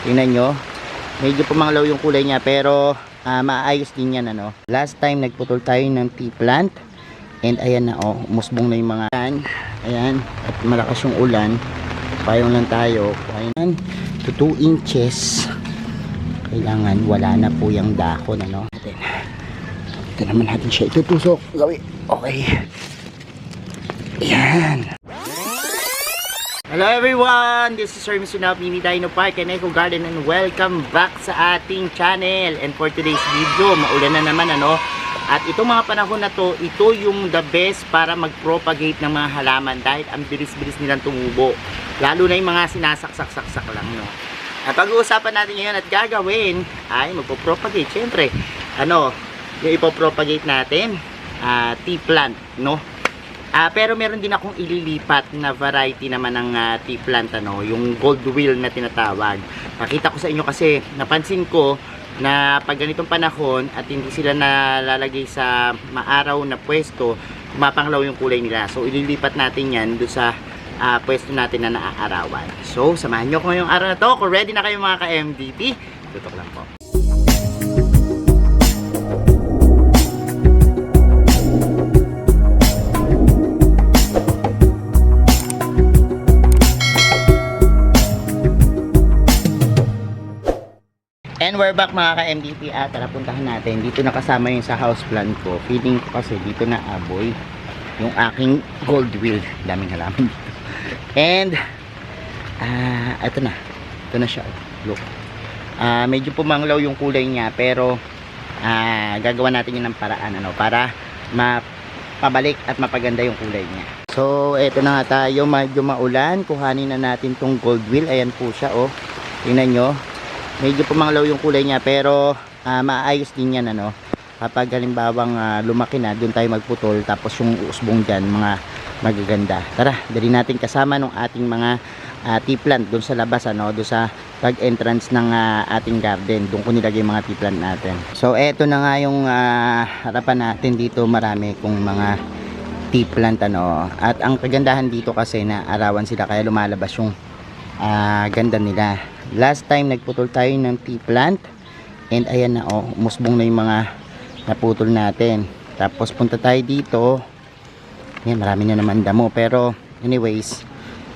Tingnan nyo, medyo pumanglaw yung kulay niya, pero maayos din yan, ano. Last time nagputol tayo ng tea plant, and ayan na, oh, umusbong na yung mga ayan, at malakas yung ulan. Payong lang tayo, ayan, to 2 inches. Kailangan wala na po yung dahon, ano. Ito naman natin siya itutusok. Gawin, okay. Ayan. Hello everyone, this is Sir Misunab, Mini Dino Park and Eco Garden, and welcome back sa ating channel. And for today's video, maulan na naman, ano. At itong mga panahon na to, ito yung the best para mag-propagate ng mga halaman dahil ang bilis-bilis nilang tumubo. Lalo na yung mga sinasaksak-saksak lang, no. At pag-uusapan natin ngayon at gagawin ay magpo-propagate. Siyempre, ano, yung ipopropagate natin, tea plant, no. Pero meron din akong ililipat na variety naman ng tea plant, ano, yung gold wheel na tinatawag. Pakita ko sa inyo kasi napansin ko na pag ganitong panahon at hindi sila nalalagay sa maaraw na pwesto, kumapanglaw yung kulay nila. So ililipat natin yan doon sa pwesto natin na naaarawan. So samahan nyo ko ngayong araw na to. Kung ready na kayo mga ka-MDP, tutok lang po. And we're back mga ka-MDP. Tara, puntahan natin. Dito nakasama yung sa house plan ko. Feeling ko kasi dito na aboy yung aking gold wheel. Daming halaman dito. And ito na. Ito na siya. Look. Medyo pumanglaw yung kulay niya, pero gagawa natin yun ng paraan, ano, para mapabalik at mapaganda yung kulay niya. So ito na nga tayo. Medyo maulan. Kuhanin na natin tong gold wheel. Ayan po siya, oh. Tingnan nyo. Medyo pumanglaw yung kulay niya, pero maayos din yan, ano. Kapag halimbawang lumaki na, doon tayo magputol, tapos yung usbong dyan, mga magaganda. Tara, dali natin kasama ng ating mga tea plant doon sa labas, ano, doon sa pag-entrance ng ating garden. Doon ko nilagay yung mga tea plant natin. So eto na nga yung harapan natin dito. Marami kong mga tea plant, ano. At ang kagandahan dito kasi na arawan sila, kaya lumalabas yung ganda nila. Last time nagputol tayo ng tea plant, and ayan na, oh, umusbong na yung mga naputol natin. Tapos punta tayo dito, yan, marami na naman damo, pero anyways,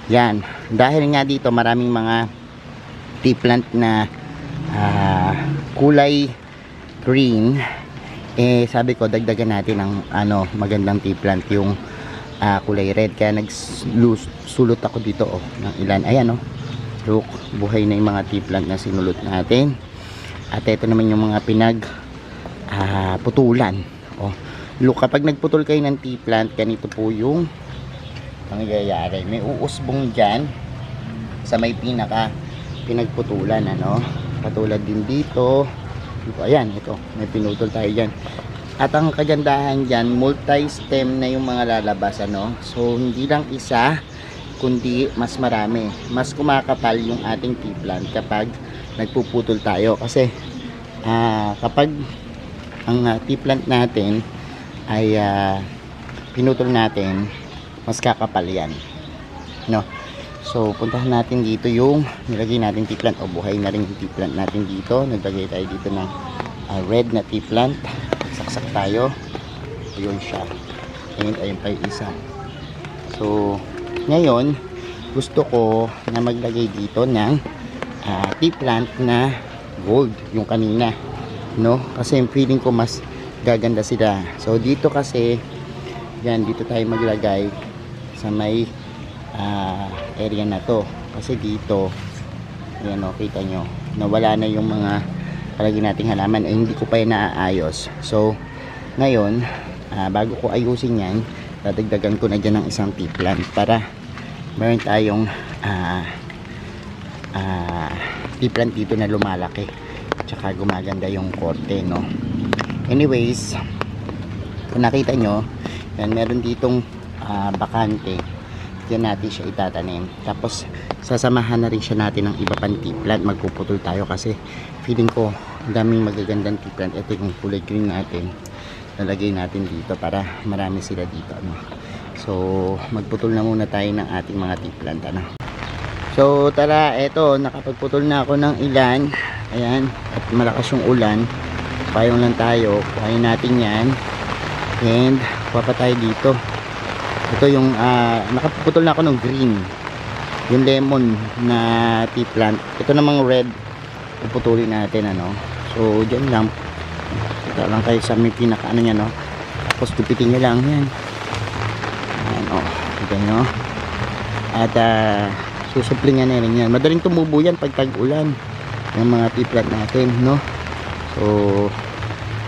yan, dahil nga dito maraming mga tea plant na kulay green, sabi ko dagdagan natin ng magandang tea plant, yung kulay red. Kaya nagsulot ako dito, oh, ng ilan. Ayan, oh, look, buhay na yung mga tea plant na sinulot natin. At ito naman yung mga putulan. Oh, look, kapag nagputol kayo ng tea plant, ganito po yung nangyayari. May uusbong dyan sa may pinagputulan, ano. Katulad din dito. Ayan, ito, may pinutol tayo dyan. At ang kagandahan dyan, multi-stem na yung mga lalabas, ano. So hindi lang isa, kundi mas marami. Mas kumakapal yung ating tea plant kapag nagpuputol tayo. Kasi kapag ang tea plant natin ay pinutol natin, mas kakapal yan, no? So puntahan natin dito yung nilagay natin tea plant. O, buhay na rin yung tea plant natin dito. Naglagay tayo dito ng red na tea plant. Saksak tayo. Ayun siya. Ayun pa yung isa. So ngayon, gusto ko na maglagay dito ng tea plant na gold, yung kanina, no? Kasi feeling ko mas gaganda sila. So dito kasi, yan, dito tayo maglagay sa may area na to. Kasi dito, yan, o, kita nyo, nawala na yung mga palagi nating halaman. Hindi ko pa yan naaayos. So ngayon, bago ko ayusin yan, dadagdagan ko na dyan ng isang tea plant para meron tayong tea plant dito na lumalaki, tsaka gumaganda yung korte, no. Anyways, kung nakita nyo, yan, meron ditong bakante, dyan natin siya itatanim. Tapos sasamahan na rin siya natin ng iba pang tea plant. Magpuputol tayo kasi feeling ko daming magagandang tea plant. Ito yung kulay green natin, lalagay natin dito para marami sila dito, ano. So magputol na muna tayo ng ating mga tea plant, ano. So tara, eto, nakapagputol na ako ng ilan. Ayan, at malakas yung ulan. Payong lang tayo, kuhain natin yan. And kuha pa tayo dito. Ito yung nakaputol na ako ng green, yung lemon na tea plant. Ito namang red, puputulin natin, ano. So dyan lang, ito lang kayo sa may pinaka ano nya, no. Tapos tupitin nyo lang yan. Ayan, o, ito nyo. At susuplingan na rin yan. Madaling tumubo yan pag tag-ulan yung mga tea plant natin, no. So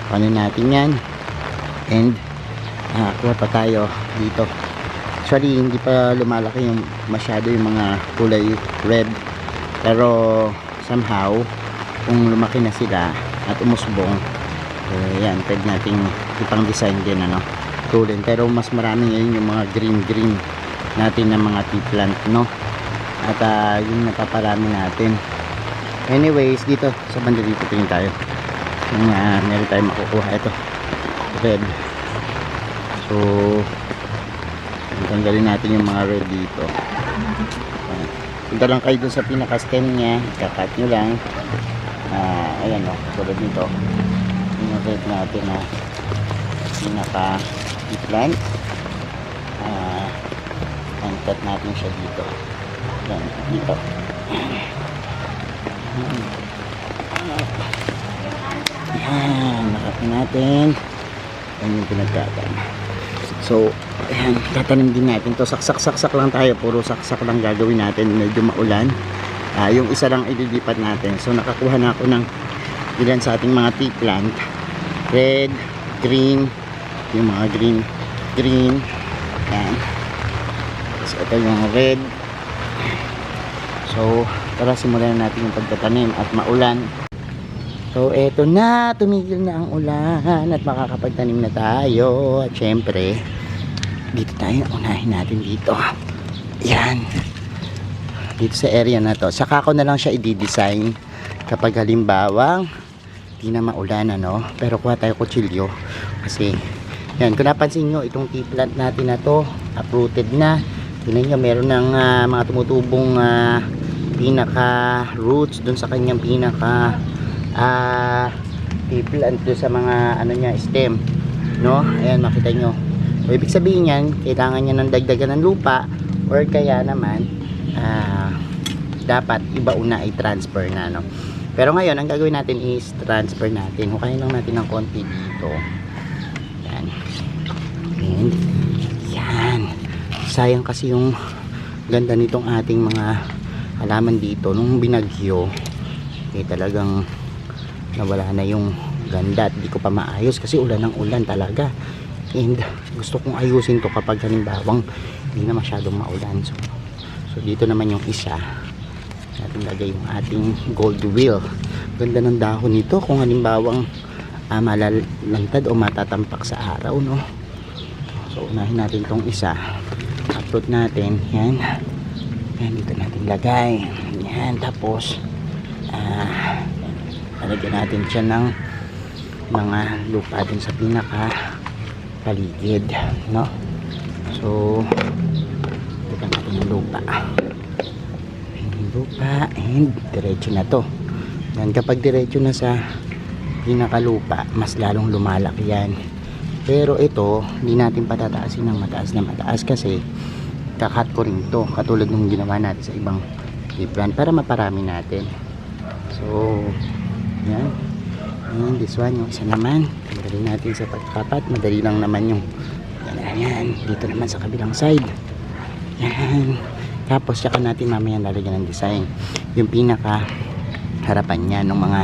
ano natin yan. And kuha pa tayo dito. Actually hindi pa lumalaki yung masyado yung mga kulay red, pero somehow kung lumaki na sila at umusbong, yan, pwede nating ipang design din, ano, tulin. Pero mas marami ngayon yung mga green natin na mga tea plant, no. At yung napaparami natin. Anyways, dito sa banda dito tingin tayo yung meron tayong makukuha. Ito red. So tanggalin natin yung mga red dito. Punta lang kayo dun sa pinaka stem nya, kakat nyo lang. Ayan o, tulad nito yung red natin na pinaka plant. Cut natin siya dito. Ayan, dito. Ayan, nakapin natin. Ayan yung pinagkatan. So, ayan, tatanim din natin to. Saksak lang tayo. Puro saksak lang gagawin natin. Medyo maulan. Yung isa lang ililipat natin. So, nakakuha na ako ng ilan sa ating mga tea plant. Red, green, yung mga green. Ayan. So, ito yung red. So, tara simulan natin yung pagtatanim at maulan. So, eto na, tumigil na ang ulan at makakapagtanim na tayo. At syempre, dito tayo, unahin natin dito. Yan. Dito sa area na to. Saka ko na lang siya i-design kapag halimbawa di na maulan, ano. Pero kuha tayo kutsilyo. Kasi, yan, kung napansin nyo, itong tea plant natin na to, uprooted na. Tingnan nyo, meron ng mga tumutubong pinaka roots dun sa kanyang pinaka tea plant doon sa mga ano niya, stem, no. Ayan, makita nyo. So ibig sabihin yan, kailangan niya ng dagdagan ng lupa, or kaya naman dapat iba una ay transfer na, no. Pero ngayon ang gagawin natin is transfer natin. Hukayin lang natin ng konti dito. Yan. And yan, sayang kasi yung ganda nitong ating mga halaman dito. Nung binagyo, talagang nawala na yung ganda at di ko pa maayos kasi ulan ng ulan talaga. And gusto kong ayusin to kapag halimbawang hindi na masyadong maulan. So dito naman yung isa natin lagay yung ating gold wheel. Ganda ng dahon nito kung halimbawang malalantad o matatampak sa araw, no. So unahin natin tong isa, uproot natin yan. Yan, dito natin lagay yan. Tapos lalagyan natin siya ng mga lupa dun sa pinaka paligid, no. So lalagyan natin yung lupa and diretso na to. Yan, kapag diretso na sa pinaka lupa, mas lalong lumalaki yan. Pero ito hindi natin patataasin ng mataas na mataas kasi kakat ko rin to, katulad nung ginawa natin sa ibang plant para maparami natin. So yan, this one, yung isa naman madali natin sa pagkapat, madali lang naman yung yan. Dito naman sa kabilang side yan. Tapos saka natin mamaya lalagyan ng design yung pinaka harapan niya ng mga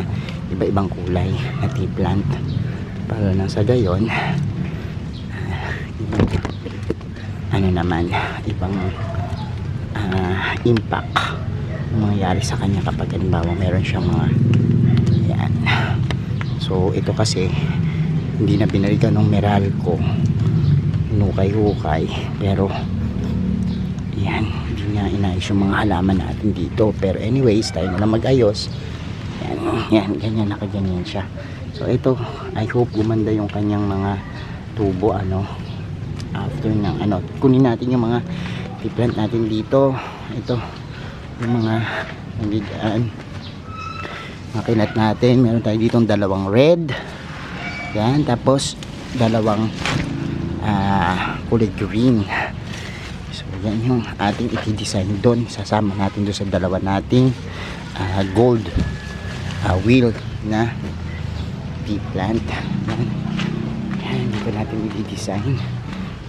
iba-ibang kulay na tea plant para nang sa gayon ano naman, ibang impact mangyayari sa kanya kapag halimbawa meron siyang mga yan. So ito kasi hindi na binalikan ng Meralco, hukay-hukay, pero yan, hindi niya inayos yung mga halaman natin dito. Pero anyways, tayo na lang mag-ayos. Yan, ganyan, nakaganyan siya. So ito, I hope gumanda yung kanyang mga tubo, ano, after ng ano, kunin natin yung mga tea plant natin dito. Ito, yung mga nandiyan. Makinat natin, meron tayo ditong dalawang red, yan, tapos dalawang kulay green. So yan yung ating i-design doon, sasama natin doon sa dalawa nating gold wheel na tea plant. Yan. Yan, dito natin i-design,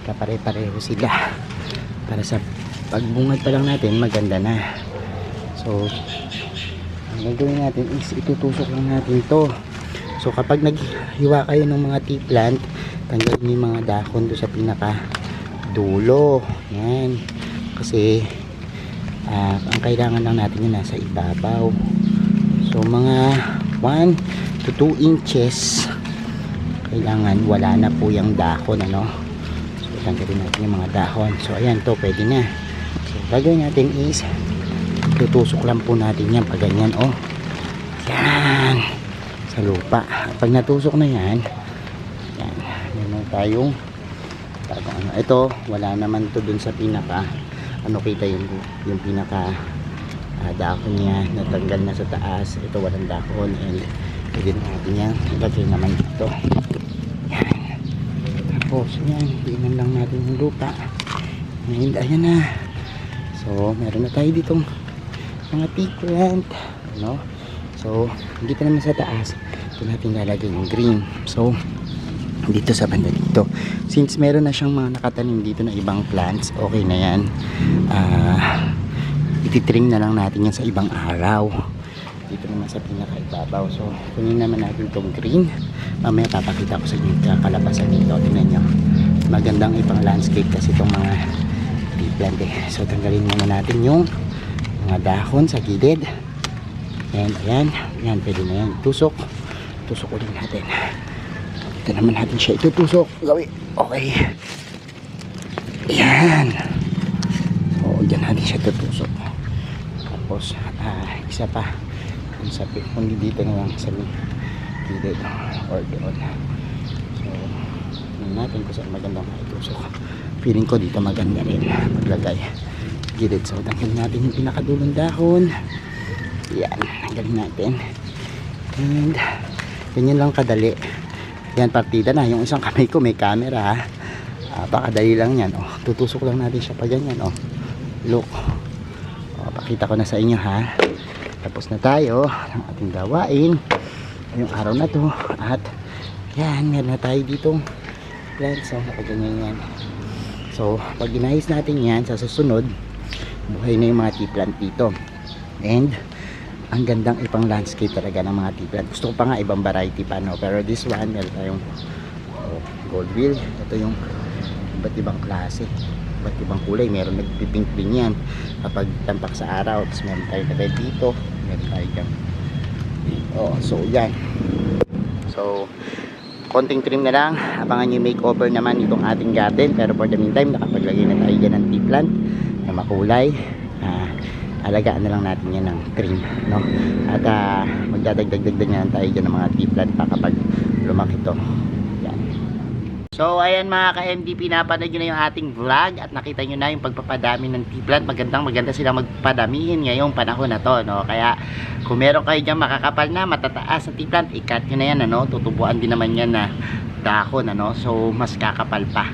kapare-pareho sila para sa pagbungad pa lang natin maganda na. So ang gagawin natin is itutusok lang natin to. So kapag naghiwa kayo ng mga tea plant, tanggalin yung mga dahon doon sa pinaka dulo. Yan, kasi ang kailangan lang natin yun nasa ibabaw. So mga 1 to 2 inches kailangan wala na po yung dahon, ano. So tanggalin natin yung mga dahon. So ayan, to pwede na. So gagawin natin is tutusok lang po natin yan pag ganyan, oh, yan, sa lupa. Pag natusok na yan, yan, meron tayong ano, ito wala naman to dun sa pinaka ano, kita yung pinaka dahon niya natanggal na sa taas. Ito walang dahon, and pwede natin yan ilagay naman dito. Yan, tapos yan, tingnan lang natin yung lupa, and ayan na. So meron na tayo ditong mga tea plant, no? So dito naman sa taas, ito natin lalagay yung green. So dito sa banda dito, since meron na siyang mga nakatanim dito na ibang plants, okay na yan. Ititrim na lang natin yan sa ibang araw. Dito naman sa pinakaibabaw, so kunin naman natin itong green. Mamaya papakita ko sa inyo yung kakalabasan dito. Tingnan nyo, magandang ipang landscape kasi itong mga tea plant eh. So tanggalin muna natin yung mga dahon sa gilid, and ayan, yan, pwede na yan. Tusok ulit natin. Ito naman natin siya itutusok, gawin, okay, ayan. So dyan natin siya tutusok. Tapos isa pa kung sa kundi dito na lang sa gilid or doon. So tingnan natin kung saan magandang maitusok. Feeling ko dito maganda rin maglagay gilid. So tanggalin natin yung pinakadulong dahon, yan, tanggalin natin, and ganyan lang kadali. Yan, partida na. Yung isang kamay ko may camera, pakadali lang yan, oh. Tutusok lang natin siya pa ganyan, oh. Look, oh, pakita ko na sa inyo, ha. Tapos na tayo ng ating gawain yung araw na to, at yan, meron na tayo ditong plants, so nakaganyan yan. So pag inayos natin yan, sa susunod buhay na yung mga tea plant dito, and ang gandang ipang landscape talaga ng mga tea plant. Gusto ko pa nga ibang variety pa, no? Pero this one, meron tayong gold wheel. Ito yung iba't ibang klase, iba't ibang kulay. Meron nagpipink din yan kapag tampak sa araw. Tapos meron tayo red dito, meron tayo dyan. Oh, so yan. So konting trim na lang, abangan yung makeover naman itong ating garden. Pero for the meantime, nakapaglagay na tayo dyan ng tea plant na makulay. Alagaan na lang natin yan ng trim, no? At magdadagdag na lang tayo dyan ng mga tea plant pa kapag lumaki to. Yan. So ayan mga ka-MDP, napanood nyo na yung ating vlog at nakita nyo na yung pagpapadami ng tea plant. Maganda sila magpadamihin ngayong panahon na to, no? Kaya kung meron kayo dyan makakapal na matataas na tea plant, i-cut nyo na yan, ano? Tutubuan din naman yan na dahon, ano? So mas kakapal pa.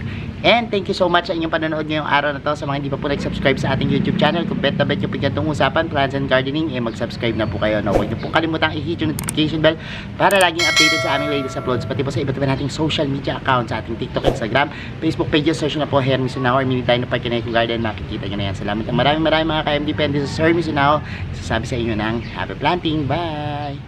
And thank you so much sa inyong panonood ngayong araw na to. Sa mga hindi pa po nag-subscribe sa ating YouTube channel, kung bet na bet yung pagkantong usapan, plants and gardening, mag-subscribe na po kayo, no? Huwag niyo pong kalimutang i-hit yung notification bell para laging updated sa aming latest uploads, pati po sa iba't iba nating social media accounts, sa ating TikTok, Instagram, Facebook pages. Search na po Hermes Sinao or Mini Dino Park Connect Garden, makikita nyo na yan. Salamat maraming mga ka-MDP. This is Hermes Sinao, sasabi sa inyo ng happy planting. Bye!